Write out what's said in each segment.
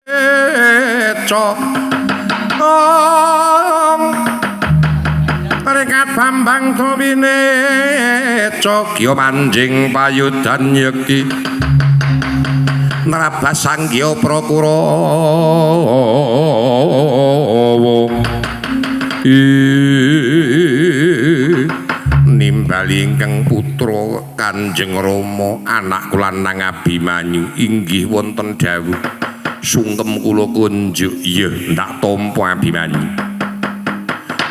cok rekat Bambang Tobine cokyo manjing payudan yekti nerabas sanggya Prakurawa nimbali ingkang putra Kanjeng Rama anak kula nang Abimanyu inggih wonten dawuh sungkem kula kunjuk iya ndak tampa Abimanyu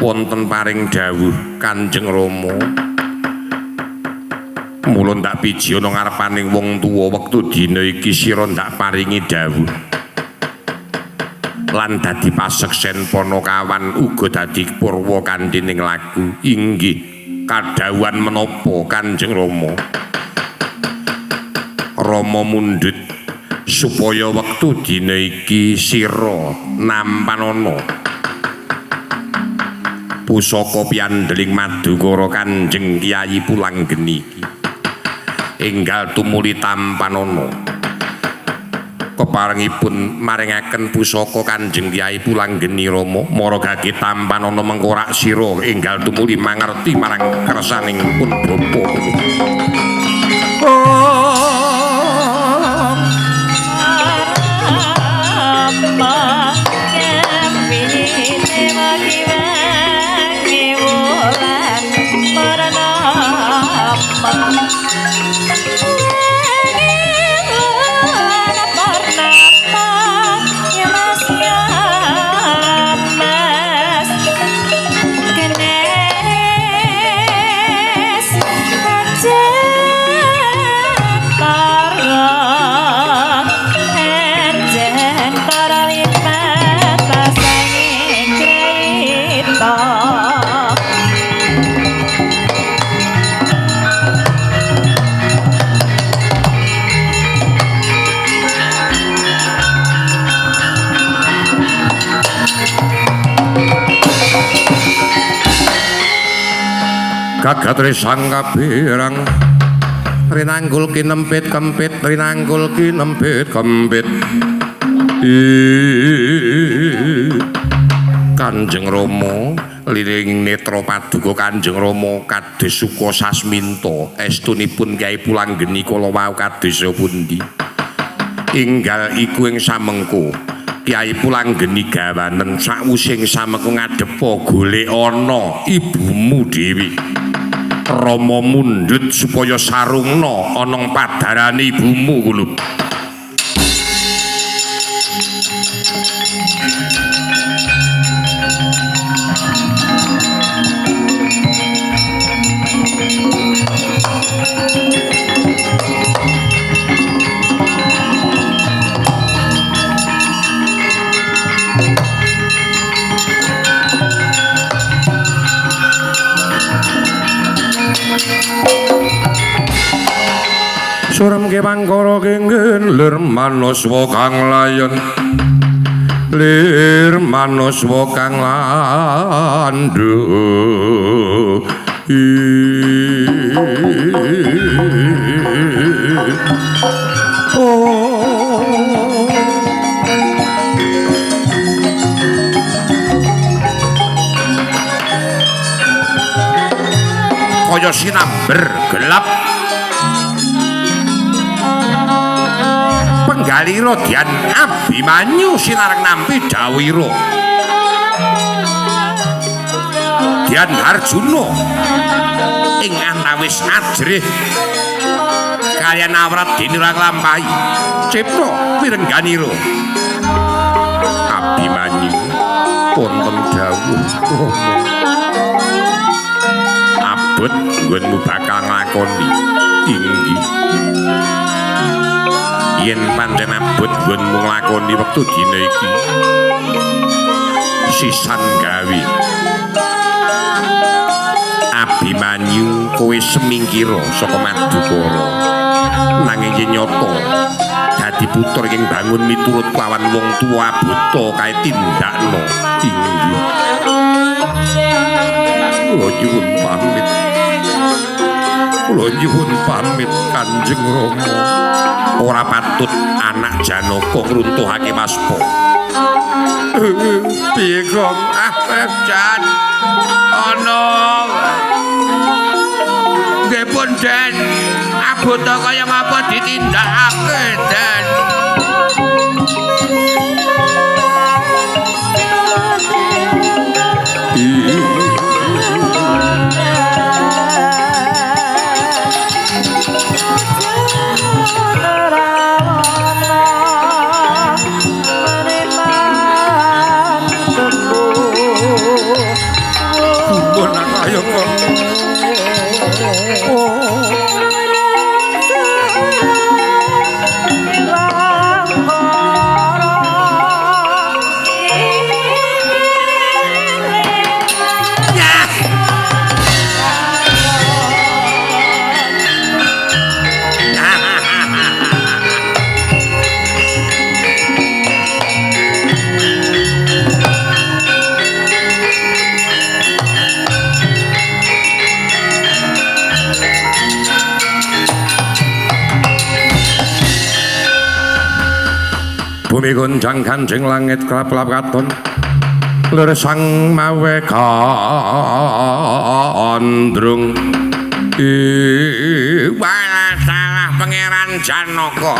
wonten paring dawuh Kanjeng Rama mula ndak piji ana ngarepaning wong tuwa wektu dina iki sira ndak paringi dawuh lan dadi paseksen Panakawan uga dadi purwa kanthi ning lagu inggih kadhawuhan menapa Kanjeng Rama Rama mundhut supaya wektu dina iki sira nampanana pusaka piandeling Madukara Kanjeng Kyai Pulanggeni enggal tumuli tampanana keparengipun maringaken pusaka Kanjeng Kyai Pulanggeni Rama maragake tampanana mengkorak sira enggal tumuli mangerti marang kersaning pun bapa Gagatri sang kabirang rinanggul kinempit kempit rinanggul kinempit kempit Kanjeng Rama liring netra paduka Kanjeng Rama kados suka sasminta estunipun Kyai Pulanggeni kala wau kadesa pundi inggal iku ing samengko Kyai Pulanggeni gawanen sakwusing samengko ngadepa golek ana ibumu Dewi Rama mundhut supaya sarungna ana padarane ibumu kulo Suram ke pangkara kengken lir manuswa kang layon lir manuswa kang landhu kaya sinamber gelap penggalira Dian Abimanyu sinareng nampi Dawira Dian Harjuna ing antawis ajrih kaliyan awrat dinira nglampahi cipta pirengganira Abimanyu wonten dawuh abot nggonmu bakal nglakoni inggih yen pancen abot nggonmu nglakoni wektu dina iki sisan gawe Abimanyu kowe semingkira saka Madukara nanging yen nyata dadi putra ing bangun miturut lawan wong tuwa buta kae tindakno inggih kula nyuwun pamit kula nyuwun pamit Kanjeng Rama. Ora patut anak Janaka ngruntuhake waspa. Piye Gong? Jan. Ana. Nggih pun Den. Abota kaya ngapa ditindakake Den. Bumi gonjang Kanjeng langit kelap-kelap katon leresang mawe kandrung wala salah Pangeran Janaka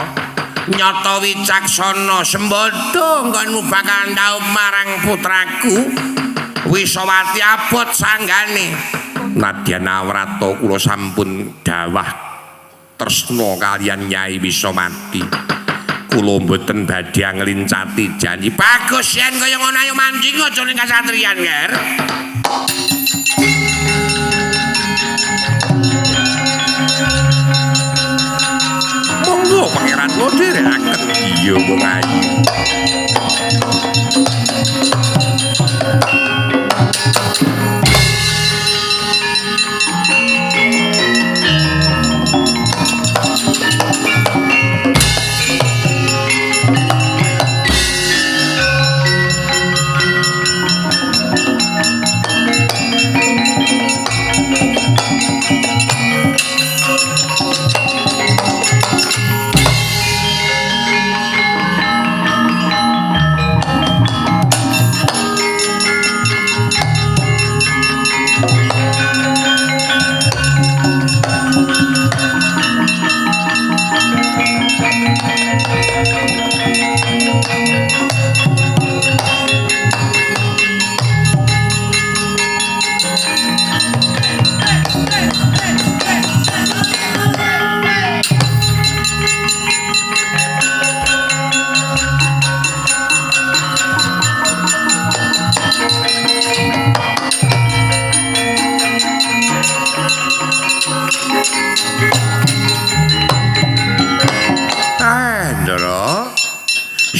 nyata wicaksana sembodo nggonmu bakal ndhaup marang putraku Wisawati abot sanggane nadyan awrata kula sampun dawah tresna kaliyan Nyai Wisawati. Kula mboten badhe nglincati janji. Bagus yen kaya ngono ayo mancing aja ning kasatriyan, Nger. Monggo Pangeran kula dherekaken. Iya wong ayu.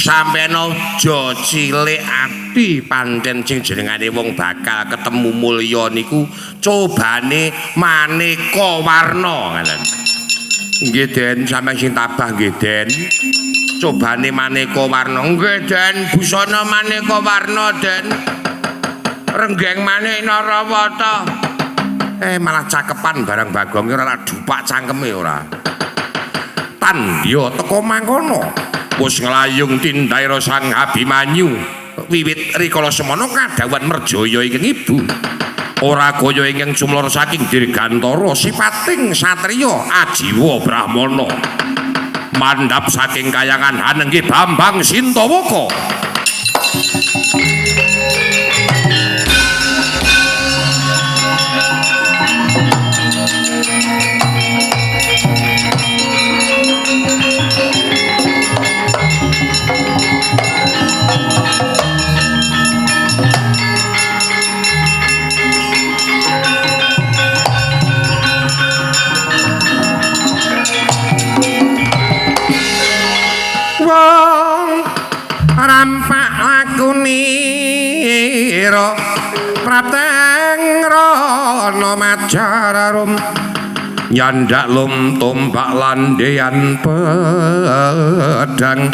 Sampeyan aja cilik ati pancen sing jenengane wong bakal ketemu mulya niku cobane maneka warna ngaten. Nggih Den, sampeyan sing tabah nggih Den. Cobane maneka warna. Nggih Den, busana maneka warna Den. Renggeng maneh Narawata. Malah cakepan barang Bagong ora dupak cangkeme ora. Tandya teka mangkono. Wis nglayung tindhaira Sang Abimanyu wiwit rikala semana kadhawan merjaya ing ibu ora kaya ingkang sumlor saking dirgantara sipating satriya ajiwa brahmana mandhap saking kayangan Hanenggi Bambang Sintawaka. Rampak lakunira prateng rono majararum nyandak lum tombak landean pedang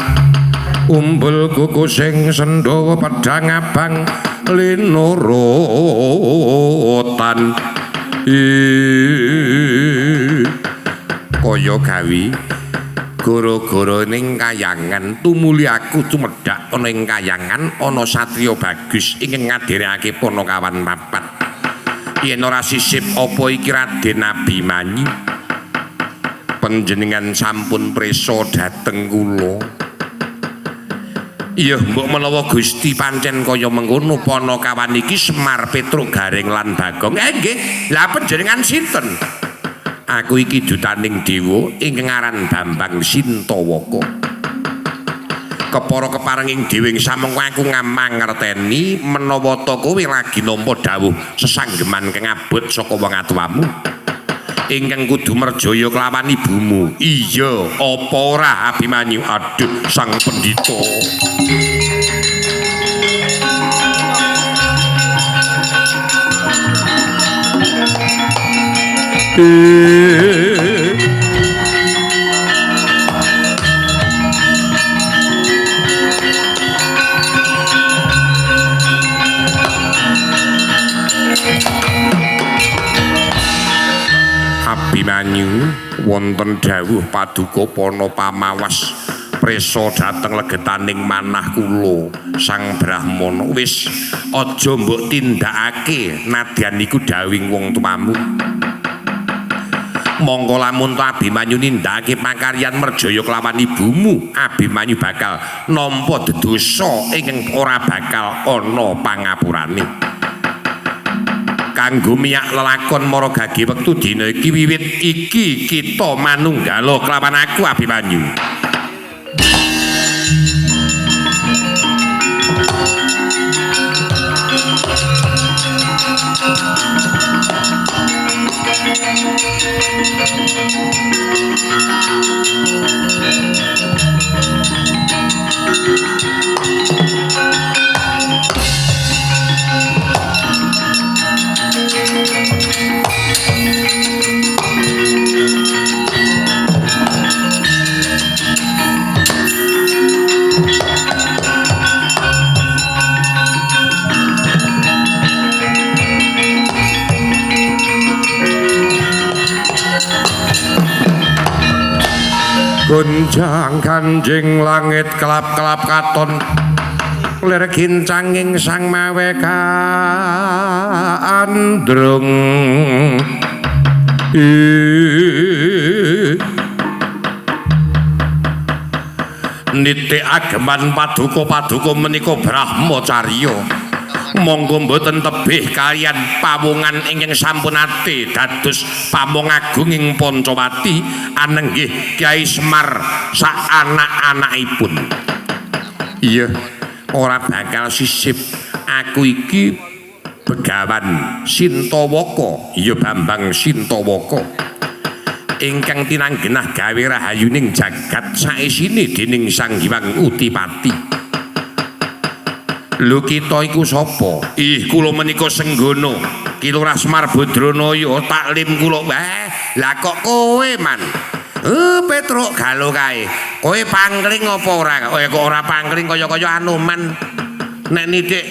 umbul kuku sing sendhawa pedang abang linurutan kaya gawe gara-gara ning kayangan tumuli aku tumedhak ana ing kayangan ana satriya bagus ingkang ngaderekake Panakawan papat yen ora sisip apa iki Raden Abimanyu panjenengan sampun prisa dhateng kula. Iya mbok menawa Gusti pancen kaya mengkono Panakawan iki Semar Petruk Gareng lan Bagong. Nggih, lha panjenengan sinten? Aku iki dutaning dewa ingkang aran Bambang Sintawaka. Kepara keparenging dewa ing samengko aku ngamangerteni menawa ta kowe lagi nampa dawuh sesanggeman kang abot saka wong atuwamu. Ingkang kudu merjaya kelawan ibumu. Iya, apa ora Abimanyu? Aduh, sang pendhita. Abimanyu wonten dawuh paduka Pana pamawas presa dhateng legetaning manah kula Sang Brahmana. Wis aja mbok tindakake nadyan iku dawing wong tuamu. Monggo lamun Abimanyu nindakake pakaryan merjaya kelawan ibumu, Abimanyu bakal nampa dosa ingkang ora bakal ana pangapurane. Kanggo miyak lelakon mara gage wektu dina iki wiwit iki kita manunggala kelawan aku Abimanyu. Gonjang kanjing langit kelap-kelap katon lir kincanging sang mawe andrung nitik ageman paduka menika Brahmacarya. Monggo mboten tebih kalian pawungan ingkang sampun ate dados pamong agung ing Pancawati anenggih Kyai Semar sak anak-anakipun. Iya, ora bakal sisip aku iki Begawan Sintawaka, iya Bambang Sintawaka ingkang tinanggenah gawe rahayuning jagat saisine dening Sang Hyang Utipati. Lho kita iku sapa? Ih kula menika Senggono, Ki Lurah Semar Badranaya, taklim kula. Lah kok kowe man? Petruk galo kae. Kowe pangling apa ora? Kok ora pangling kaya-kaya Anoman. Nek nitik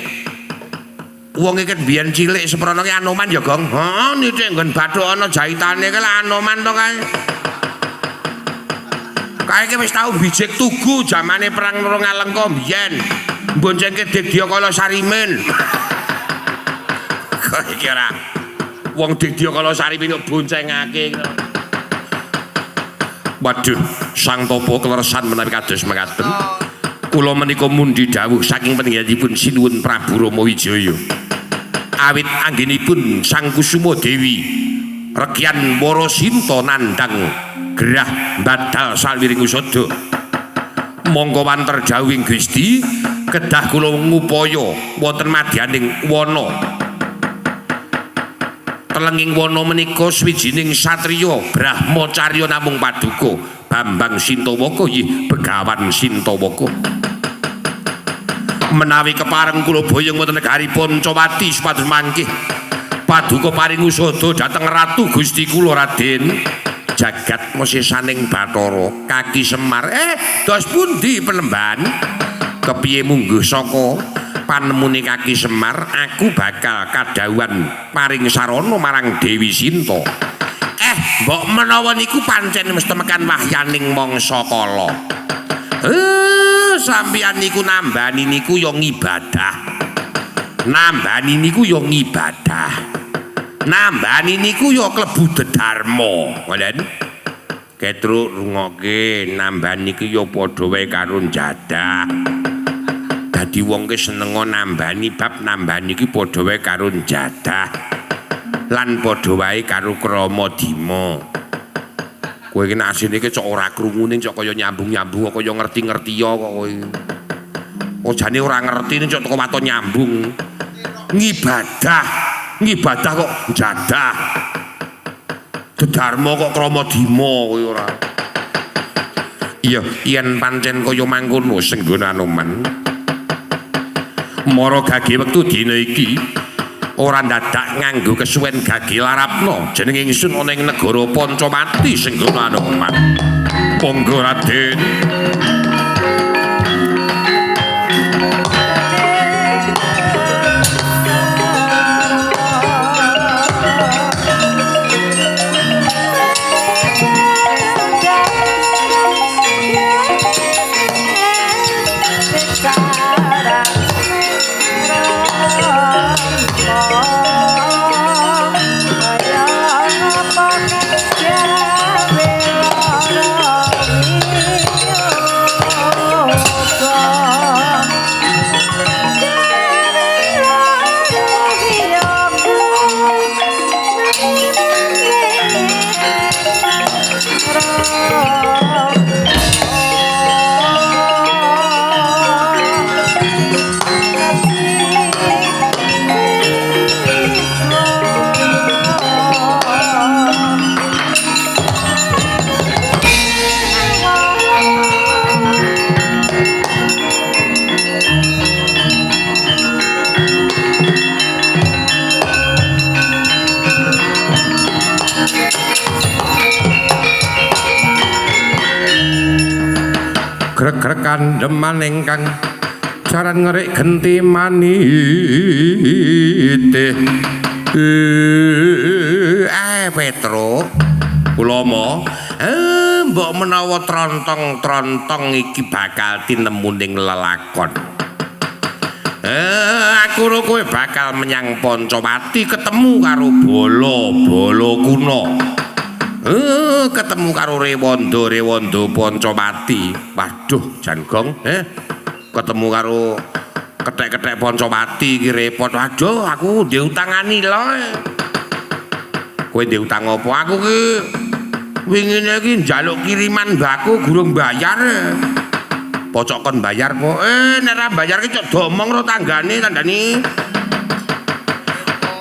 wong iki biyen cilik seprono ki Anoman ya, Gong. Heeh, nitik nggon bathuk ana jahitane ki lah Anoman to kae. Kae ki wis tau bijik tugu zamane perang Ngalengka biyen. Boncengke Digya Kala Sarimin. Kok iki ora wong Digya Kala Sarimin kok boncengake. Waduh, Sang Tapa kleresan menawi kados mekaten. Kula menika mundi dawuh saking panjenenganipun Sinuwun Prabu Rama Wijaya. Awit anggenipun Sang Kusuma Dewi Regyan Warasinta nandhang gerah badal salwiring usada. Monggo wanter jawing Gusti kedah kula ngupaya wonten madyaning wana. Telenging wana menika swijining satriya Brahmacarya namung paduka Bambang Sintawaka nggih Begawan Sintawaka. Menawi kepareng kula boyong wonten negari Pancawati supados mangkih paduka paring usada dhateng ratu Gusti kula Raden Jagat Masisaning Bathara Kaki Semar. Dos pundi Penemban? Kepiye mungguh saka panemune Kaki Semar aku bakal kadhawuhan paring sarana marang Dewi Sinta. mbok menawa niku pancen mesti temekan wahyaning mangsa kala. Sampeyan niku nambani niku ya ngibadah. Nambani niku ya ngibadah. Nambani niku ya klebu dedharma. Ngoten. Ketruk rungokke nambani niku ya padha wae karo njadah. Dadi wong ki seneng nambani bab nambani iki padha wae karo njadah. Lan padha wae karo krama dima. Kowe iki nek asine iki cok ora krungune cok kaya nyambung-nyambung kaya ngerti-ngerti ya kok kowe. Oh jane ora ngerti cok teko waton nyambung. Ngibadah, ngibadah kok njadah. Dedharma kok krama dima kowe ora. Iya, yen pancen kaya mangkono Senggana Anoman. Mara gage wektu dina iki ora dadak nganggo kesuwen gage larapno jeneng ingsun ana ing negara Pancamati Senggana Anoman. Monggo Raden. Grek-grek kandeman ingkang jaran ngerik genti manite. Petro ulama mbok menawa trontong-trontong iki bakal tinemu ning lelakon. Aku ro kowe bakal menyang Pancamati ketemu karo bala kuna. Ketemu karo Rewanda Pancamati. Waduh jan gong ketemu karo kethek-kethek Pancamati iki repot. Waduh aku ndek utangani lho. Kowe ndek utang apa? Aku ki wingine iki njaluk kiriman mbako gurung bayar. Pocok kon bayar kok. Nek ra bayar ki cok domong ro tanggane tandani.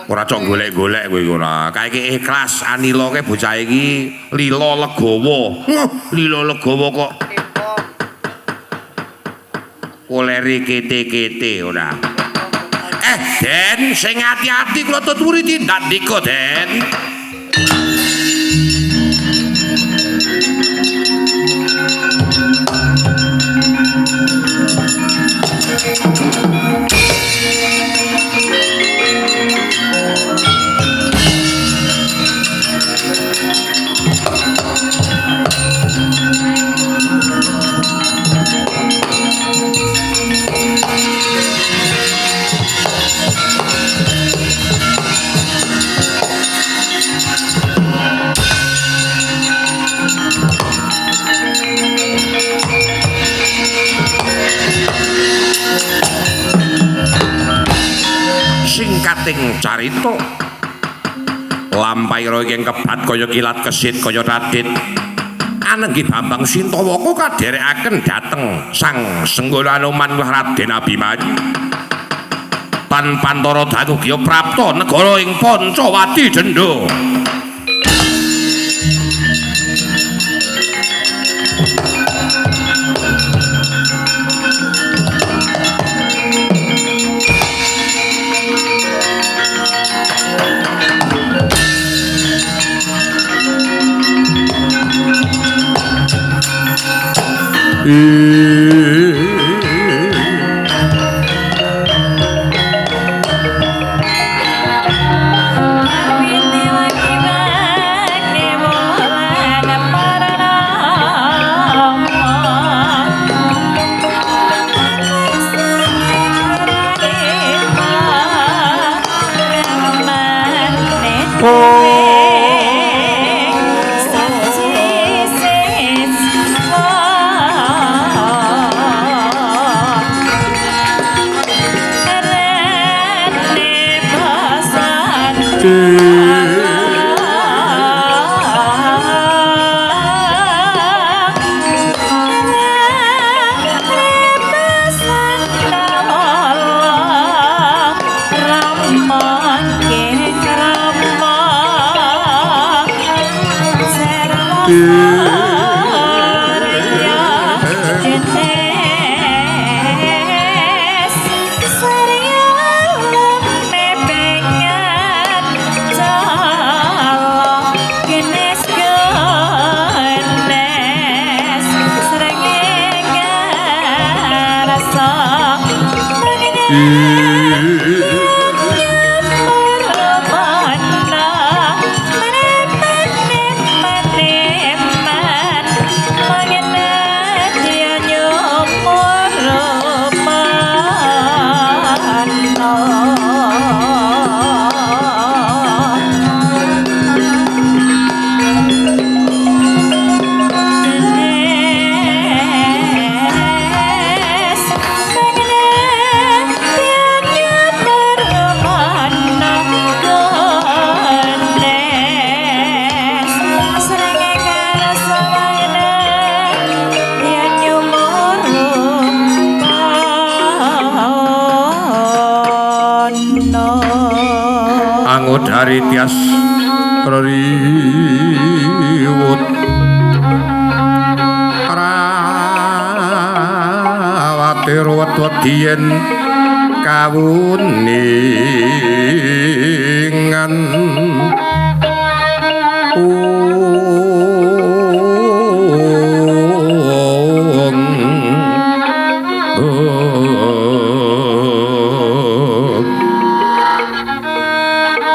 Ora cok golek-golek kowe ora. Kae iki ikhlas anila ke bocah iki lila legawa. Lila legawa kok. Koleri kete-kete ora. Den sing ati-ati kula tuturi tindak ndika, Den. Singkating carita lampaira ing kebat kaya kilat kesit kaya radit anenggih Bambang Sintawaka kadherekaken dhateng Sang Senggana Anoman Raden Abimanyu pan Pantara Danugya prapta negara ing Pancawati Dendha. Dari tias riwut rawate ruwet-wedien kawuningan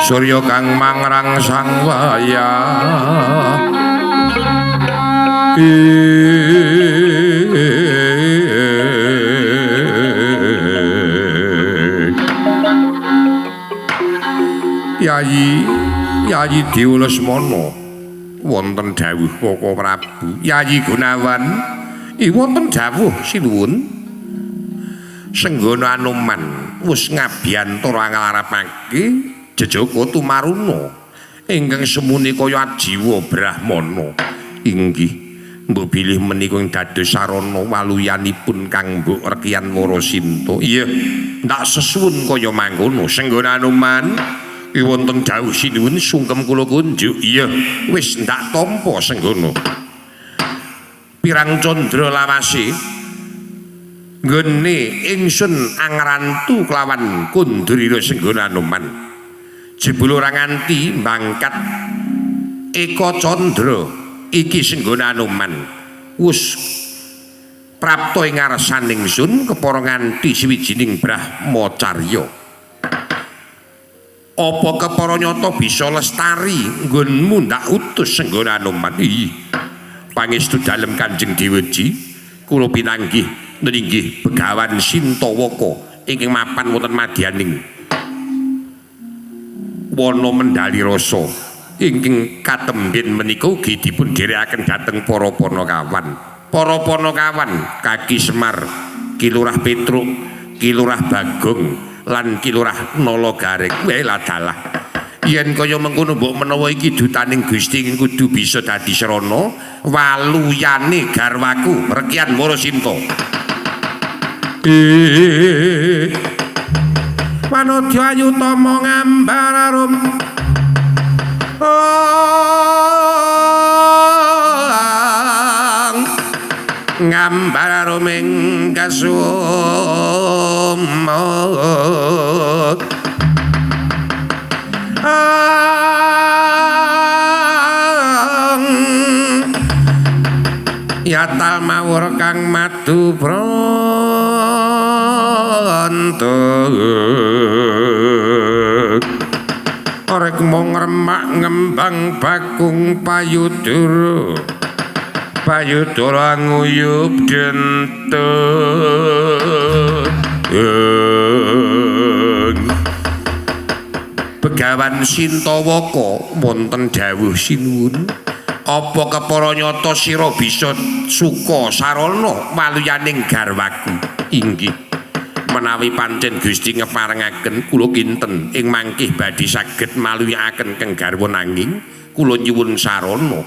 Surya kang mangrang sang wayah Yayi Dewa Lesmana wonten dawuh Kaka Prabu Yayi Gunawan wonten dawuh sinuwun Senggana Anoman wis ngabiyantura ngalarapake Jejaka Tumaruna ingkang semuni kaya ajiwa Brahmana inggih mbok bilih menika dados sarana waluyanipun kang mbok rekian Warasinta iya ndak sesuwun kaya mangkono Senggana Anoman wonten dawuh sinuwun sungkem kula kunjuk iya wis ndak tampa Senggana pirang candra lawase nggone ingsun angrantu kelawan Kundrira Senggana Anoman jebul ora nganti mangkat Eka Candra iki Senggana Anoman wis prapta ing ngarsaning ingsun kepara nganti siwijining Brahmacarya apa kepara nyata bisa lestari nggonmu ndak utus Senggana Anoman iki pangestu dalem Kanjeng Dewaji kula pinanggih nggih Begawan Sintawaka ingkang mapan wonten madyaning wana Mendali Rasa ingkang katemben menika ugi dipun dherekaken dhateng para Panakawan. Para Panakawan Kaki Semar, Ki Lurah Petruk, Ki Lurah Bagong lan Ki Lurah Nalagareng. Wae dalah. Yen kaya mengkono mbok menawa iki dutaning Gusti kudu bisa dadi srana waluyane garwaku Rekian Warasinta. Panodya Ayutama ngambar arum ngambar arum ing kasumut yatal mawur kang madu Orek mong remak ngembang bakung payudara nguyup dentut Begawan Sintawaka wonten dawuh sinuwun apa kepara nyata sira bisa suka sarana waluyaning garwaku inggih menawi pancen Gusti ngeparengaken kula kinten ing mangkih badhe saged maluyaken keng garwa nanging kula nyuwun sarana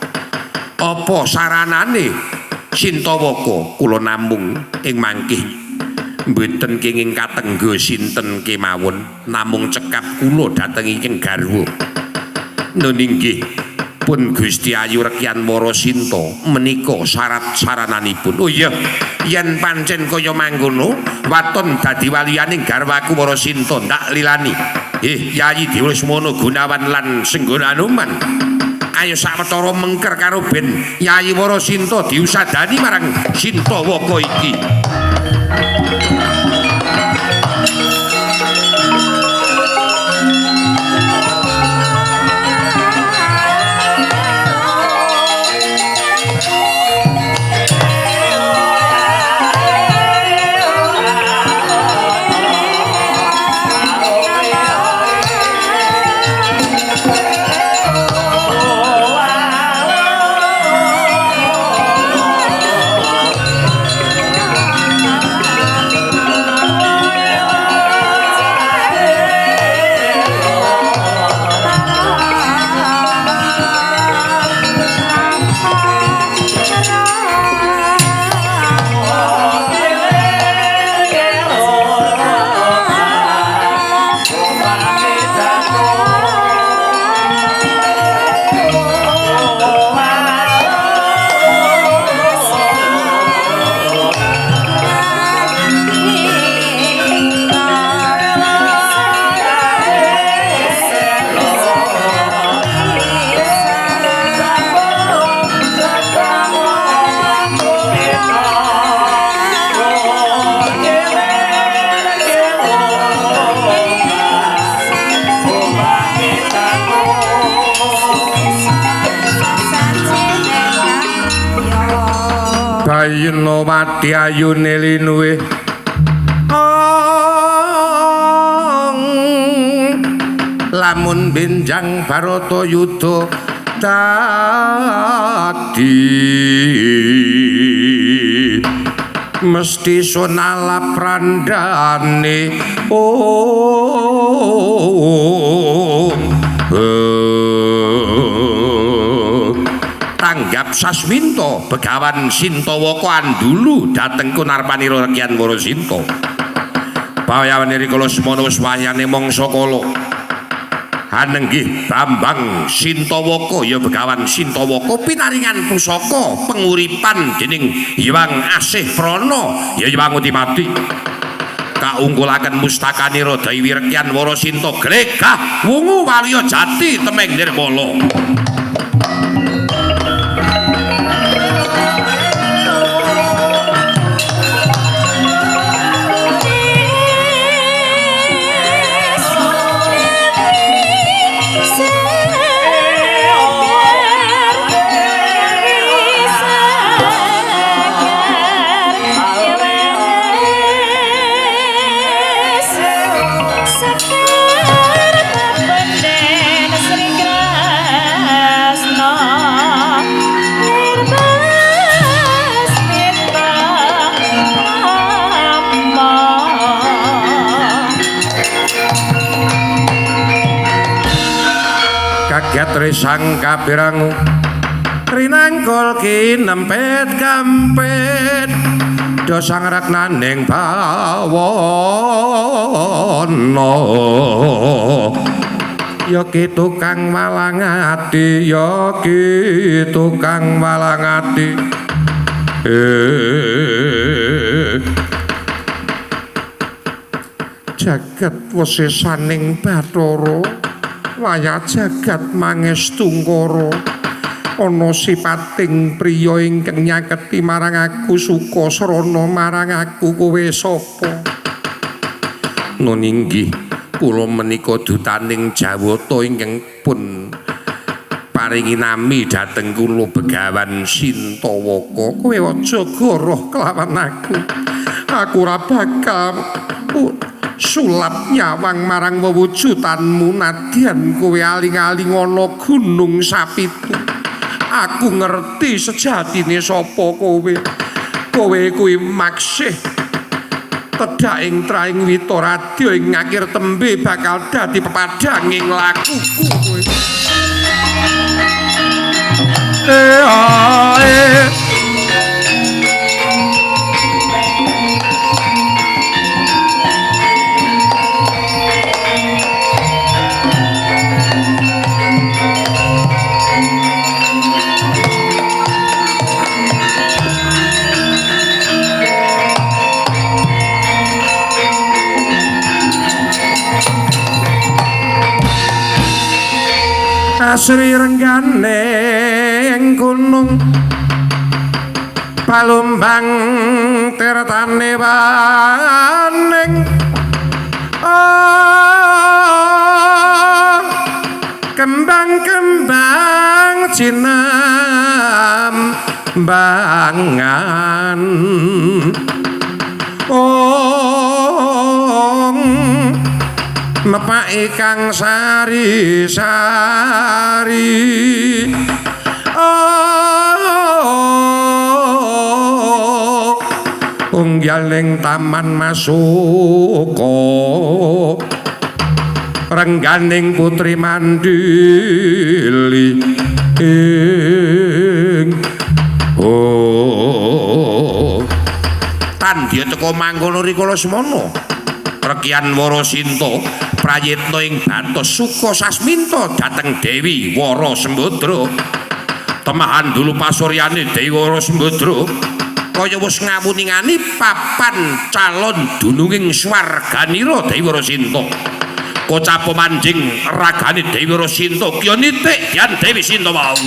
apa saranane Sintawaka kula namung ing mangkih mboten kenging katenggo sinten kemawon namung cekap kula dhateng ing garwa nun inggih pun Gusti Ayu Rekyan Mara Sinta menika syarat sarananipun. Oh iya, yen pancen kaya mangkono, waton dadi waliyaning garwaku Mara Sinta ndak lilani. Yayi Dewismono Gunawan lan Senggana Anoman. Ayo sawetara mengker karo ben Yayi Mara Sinta diusadani marang Sintawaka iki. Bayena wati ayune linuwe lamun benjang Baratayuda dadi mesti sonalap randane tanggap Sasminta Begawan Sintawaka andulu dhateng Kunarpanira Rekyan Mara Sinta bayawane rikala semana wis wayane mangsa kala anenggih Bambang Sintawaka ya Begawan Sintawaka pinaringan pusaka penguripan dening Hyang Asih Prana ya Hyang Utimati kaunggulaken mustakanira Dewi Rekyan Mara Sinta glegah wungu waliya jati temeng nirmala. Trisang kapirangu rinangkul kinempet kampet dosang ratnaning bawana ya ki tukang malang ati ya ki tukang malang ati jagat wesisaning Bathara waya jagat mangestu ngkara ana sipating priya ingkang nyaketi marang aku suka srana marang aku kowe sapa nun inggih kula menika dutaning Jawata ingkang pun paringi nami dhateng kula Begawan Sintawaka kowe aja goroh kelawan aku ora bakal sulap nyawang marang wewujutanmu nadyan kowe aling-aling ana gunung sapitu aku ngerti sejatine sapa kowe kuwi maksih tedak ing traing wita radya ing akhir tembe bakal dadi pepadhanging lakuku kowe. Asri renggane ing gunung palumbang tirtane waning kembang-kembang cinambangan mepaki kang sari-sari unggaling taman masuka rengganing putri mandili tandya teka mangkono rikala semana Rekian Warasinta prayitna ing Bathos Suka Sasminta dhateng Dewi Wara Sembadra temahan dulu pasuryane Dewi Wara Sembadra kaya wis ngawuningani papan calon dununging swarganira Dewi Warasinta kocap pemanjing ragane Dewi Warasinta kya nitik dian Dewi Sinta wau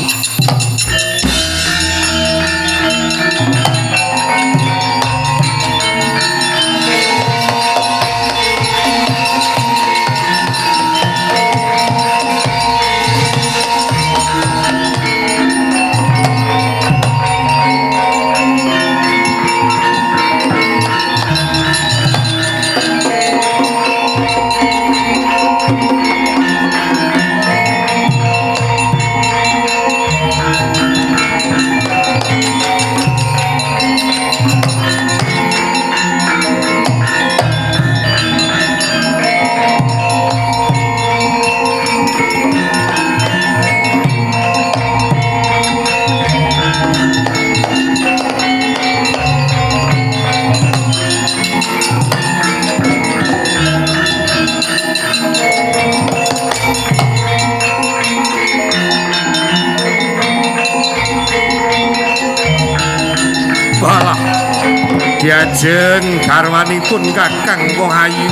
Diajeng garwanipun Kakang Wahayu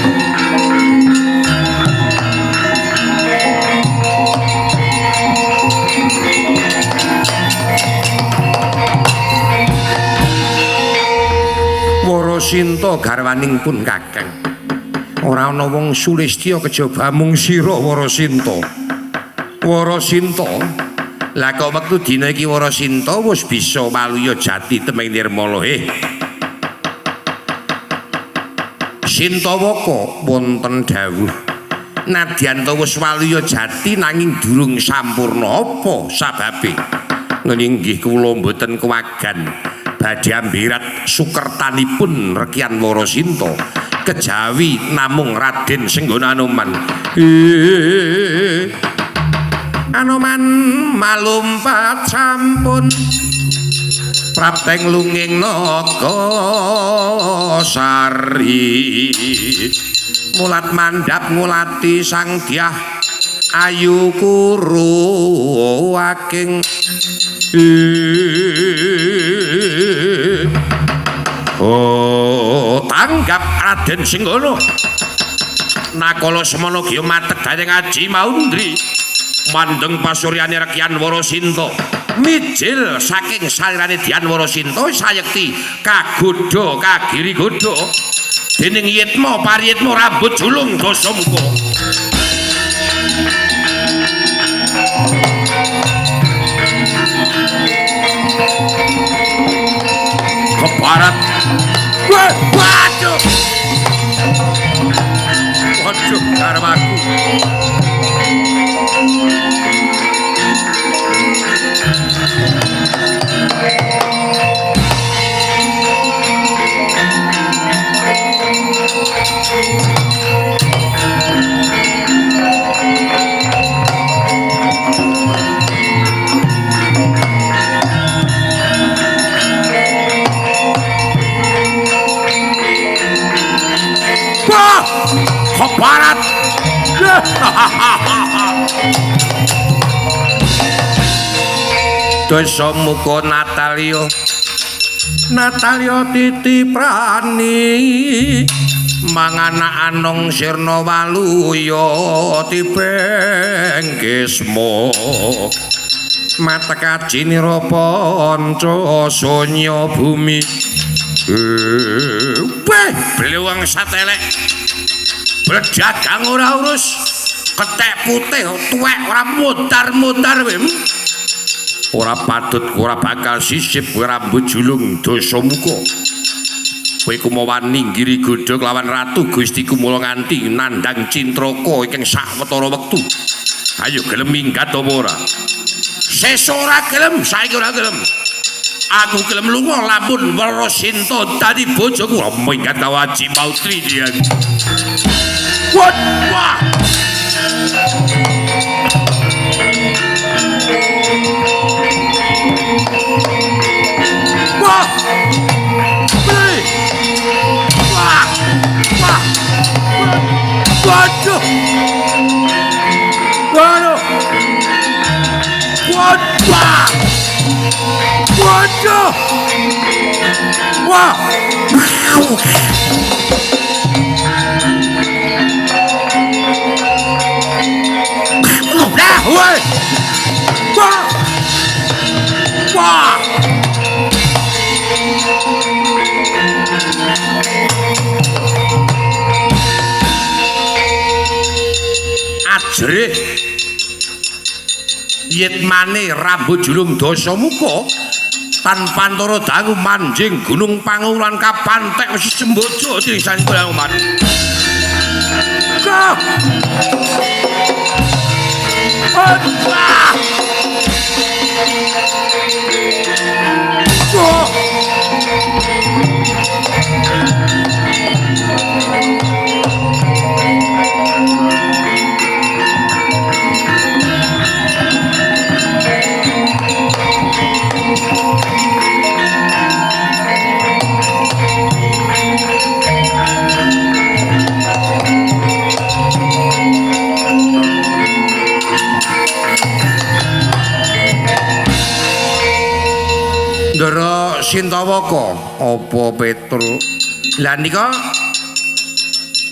Warasinta garwanipun Kakang ora ana wong Sulistya kejaba mung sira Warasinta lah kok wektu dina iki Warasinta wis bisa waluya jati temeng nirmala Sintawaka wonten dawuh nadyan to wis waluya jati nanging durung sampurna apa sababe nggih kula mboten kewagan badhe ambirat sukertanipun Rekian Warasinta kejawi namung Raden Senggana Anoman Anoman malumpat sampun prapteng lunging naga sari mulat mandhap ngulati sang dyah ayu kuru waking tanggap Raden Senggana nakala semana giya matek dhateng Aji Maundri mandeng pasuryane Rekian Warasinta mijil saking salirane Dian Warasinta sayekti kagodha kagiri godha dening Yitma Pariyitma rambut julung Dasamuka kebarat waduh garwaku Dosa muka Natalio titi prani mangana anong sirna waluya tibengkesmo mata kajinira panca sonya bumi blewang satelek bledagang ora urus ketek putih tuwek ora mutar-mutar ora patut ora bakal sisip rambut julung dosa muka kowe kumawan ninggiri godhog lawan ratu Gustiku mula nganti nandhang cintraka ing sawetara wektu ayo gelem minggat apa ora sesuk ora gelem saiki ora gelem aku gelem lunga lamun Wara Sinta dadi bojoku minggat kawaji mautri dian wah waduh wah ajrih yitmane rambut julung dosa muka tanpa antara dangu manjing gunung Pangulan kapantek wis sembojo dirisan Pangulan Ndara Sintawaka apa Petru lah nika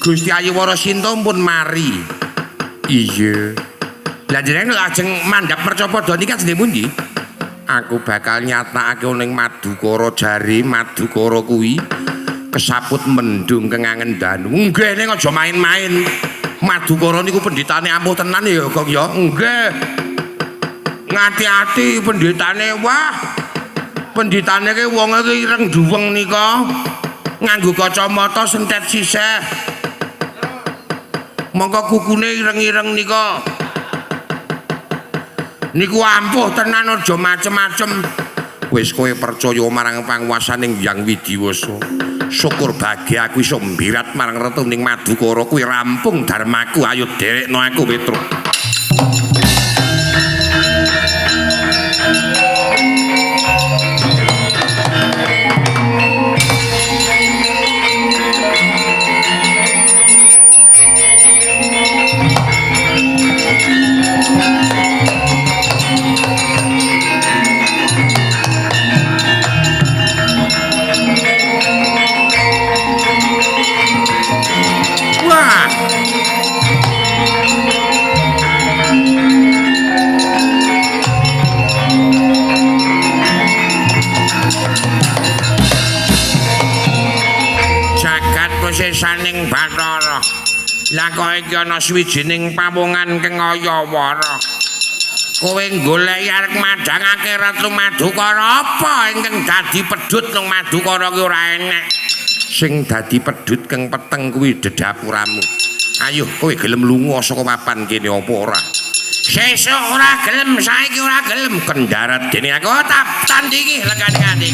Gusti Ayu Wara Sinta pun mari iya lah jenengan lajeng mandhap Mercapada nika jenenge pundi aku bakal nyatakake ning Madukara jari Madukara kuwi kesaput mendung kengangen danu nggih ning aja main-main Madukara niku pendhetane ampuh tenan ya Gong ya nggih ngati-ati pendhetane wah pendhitane ki wonge ki ireng duweng nika nganggo kacamata sentet sisih mongko kukune ireng-ireng nika niku ampuh tenan aja macem-macem wis kowe percaya marang panguwasaning Hyang Widiwasa syukur bahagia aku iso mbirat marang retuning Madukara kuwi rampung dharmaku ayo derekno aku Petruk sesaning Bathara lah kok iki ana swijining pawongan kengaya wara kowe goleki arep madhangake Ratu Madukara apa ingkang dadi pedhut nang Madukara ki ora enek sing dadi pedhut keng peteng kuwi dedapuramu ayo kowe gelem lunga saka papan kene apa ora sesuk ora gelem saiki ora gelem kendarat dene aku tak tandingi legane ati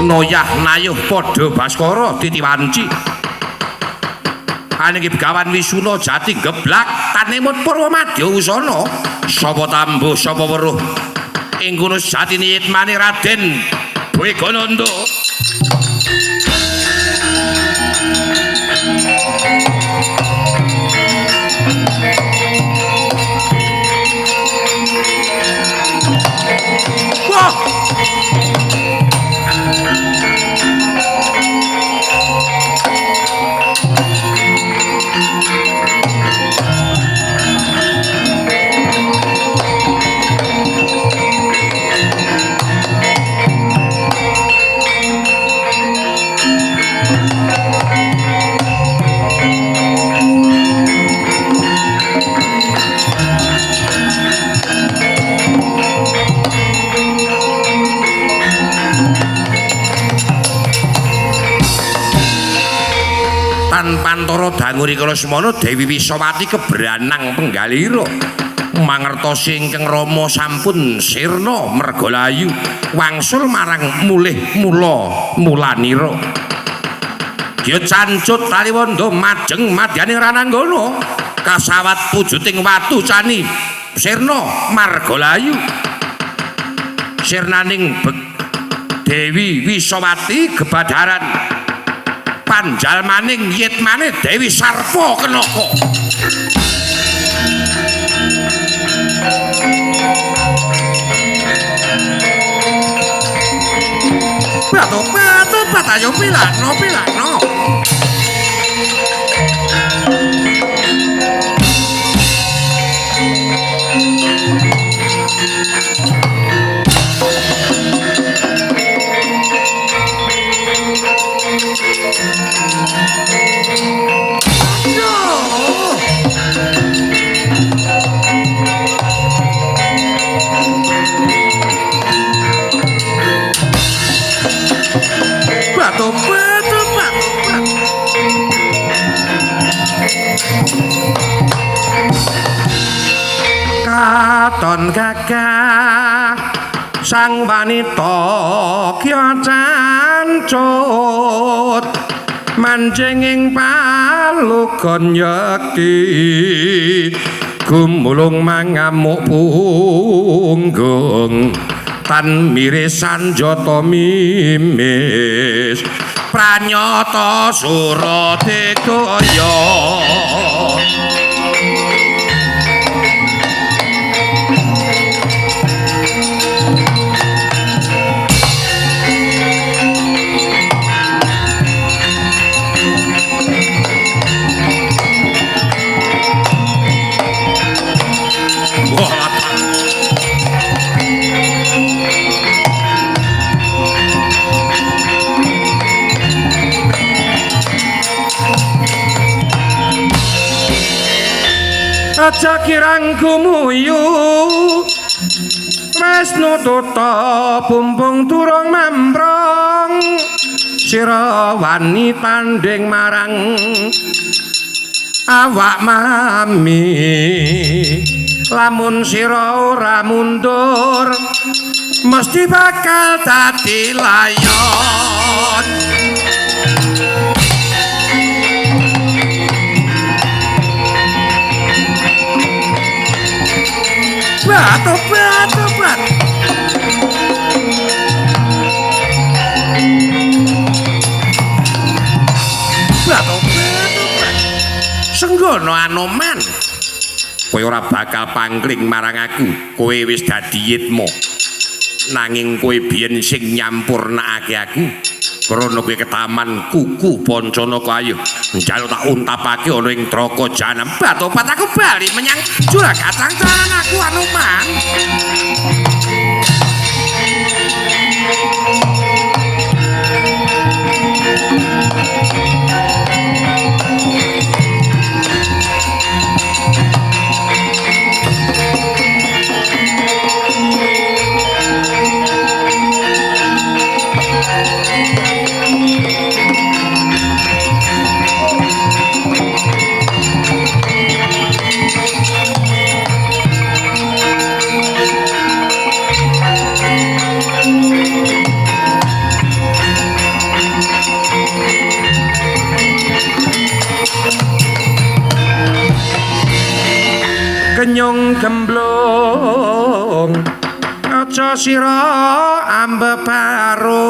Noyah nayuh padha Baskara titiwanci aning Begawan Wisuna jati geblak tanemut Purwamadya usana sapa tambuh sapa weruh ing kono jatine yitmane Raden Bwegananda wah Pantara dangu rikala semana Dewi Wisawati kebranang penggalira mangertosi ingkang Rama sampun sirna mergalayu wangsul marang mulih mulanira ya cancut taliwanda majeng madyaning rananggana kasawat pujuting watu cani sirna margalayu sirnaning Dewi Wisawati gebadaran panjalmaning yitmane Dewi Sarpa Kenaka Batu ayo pilano Katon gagah sang wanita kya cancut manjing ing palugon yekti gumulung mangamuk punggung tan mirisan jata mimis pranyata Suradegaya aja kirang gumuyu Wisnu tuta bumbung durung mambrong sira wani tanding marang awak mami lamun sira ora mundur mesti bakal dadi layon batu senggono Anoman kowe ora bakal pangling marang aku kowe wis dadi yitma nanging kowe biyen sing nyampurnakake aku krana kowe ketaman kuku Pancanaka ayo njaluk tak untapake ana ing Traka Jahanam batopat aku bali menyang Juragacang aku Anoman gemblung aja sira ambebarung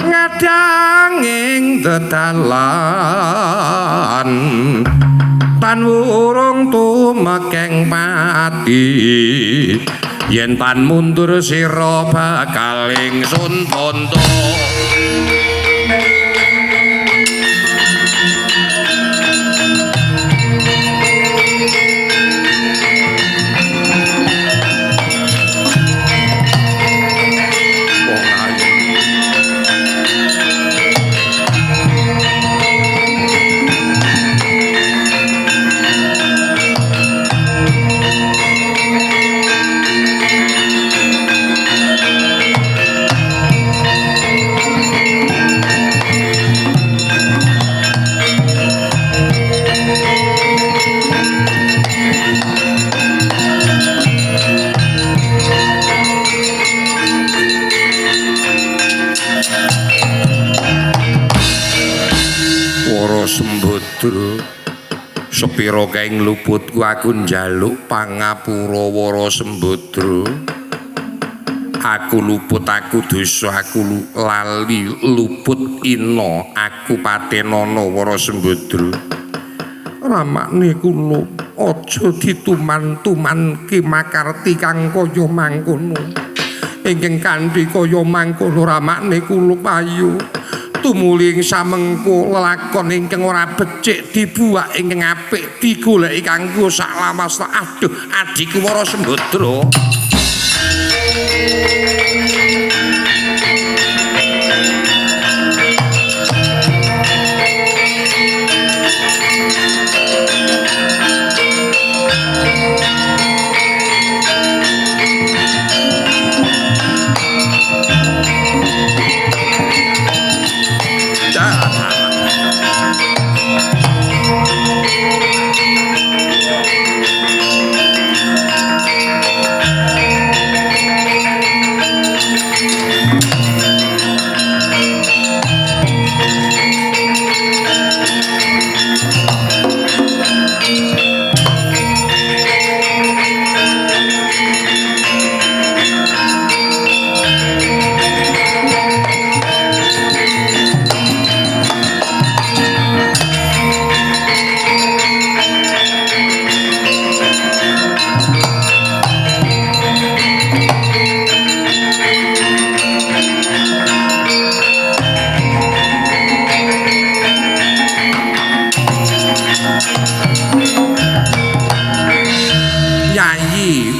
ngadanging dedalan tan wurung tumekeng pati yen tan mundur sira bakal ingsun bonto Sembadra sepira kaing luputku aku njaluk pangapura Wara Sembadra aku luput aku dosa aku lali luput ina aku patenana Wara Sembadra ramakne kula aja dituman-tumanke makarti kang kaya mangkono ingkang kanthi kaya mangkono ramakne kula payu tumuling samengko lelakon ingkang ora becik dibuak ingkang apik digoleki kanggo saklawasta aduh adikku Wara Sembadra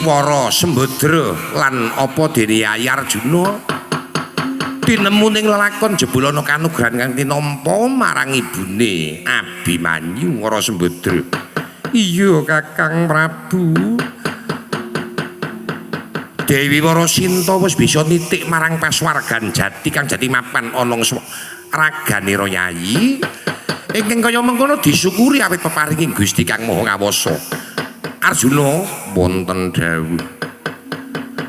Wara Sembadra lan apa dene Yayi Arjuna tinemu ning lelakon jebulana kanugrahan kang tinampa marang ibune Abimanyu Wara Sembadra. Iya Kakang Prabu. Dewi Warasinta wis bisa nitik marang paswargan jati kang jati mapan ana raganira Yayi. Ingkang kaya mengkono disyukuri awit peparinging Gusti Kang Maha Ngawasa. Arjuna wonten dawuh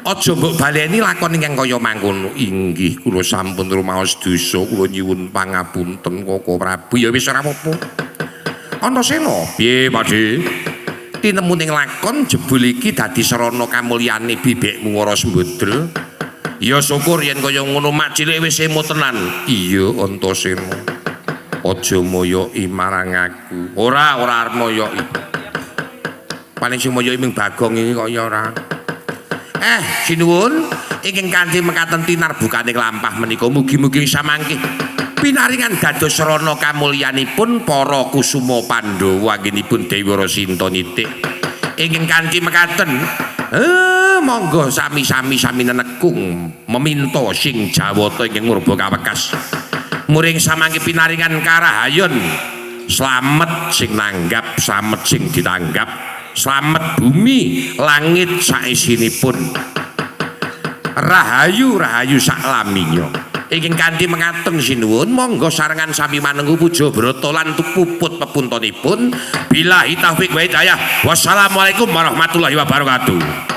aja mbok baleni lakon ingkang kaya mangkono inggih kula sampun rumaos dosa kula nyuwun pangapunten Koko Prabu ya wis ora apa-apa Antasena piye Pakde tinemu ning lakon jebul iki dadi sarana kamulyane bibekmu Wara Sembadra ya syukur yen kaya ngono mak cilik wis emo tenan iya Antasena aja moyoki marang aku ora arep moyoki paling sing moyo ming Bagong iki kok ya ora. Sinuwun ingkang kanthi mekaten tinarbukaning lampah menika mugi-mugi samangke pinaringan dados sarana kamulyanipun para kusuma Pandhawa anggenipun Dewi Warasinta nitik. Ingkang kanthi mekaten monggo sami-sami nenekung meminta sing jawata ingkang murba kawekas. Muring samangke pinaringan karahayon slamet sing nanggap, slamet sing ditanggap. Slamet bumi langit saisinipun rahayu sak laminya ingkang kanthi mekaten sinuwun monggo sarengan sami manenggu puja brata lan puput pepuntonipun billahi taufik wa hidayah wassalamualaikum warahmatullahi wabarakatuh.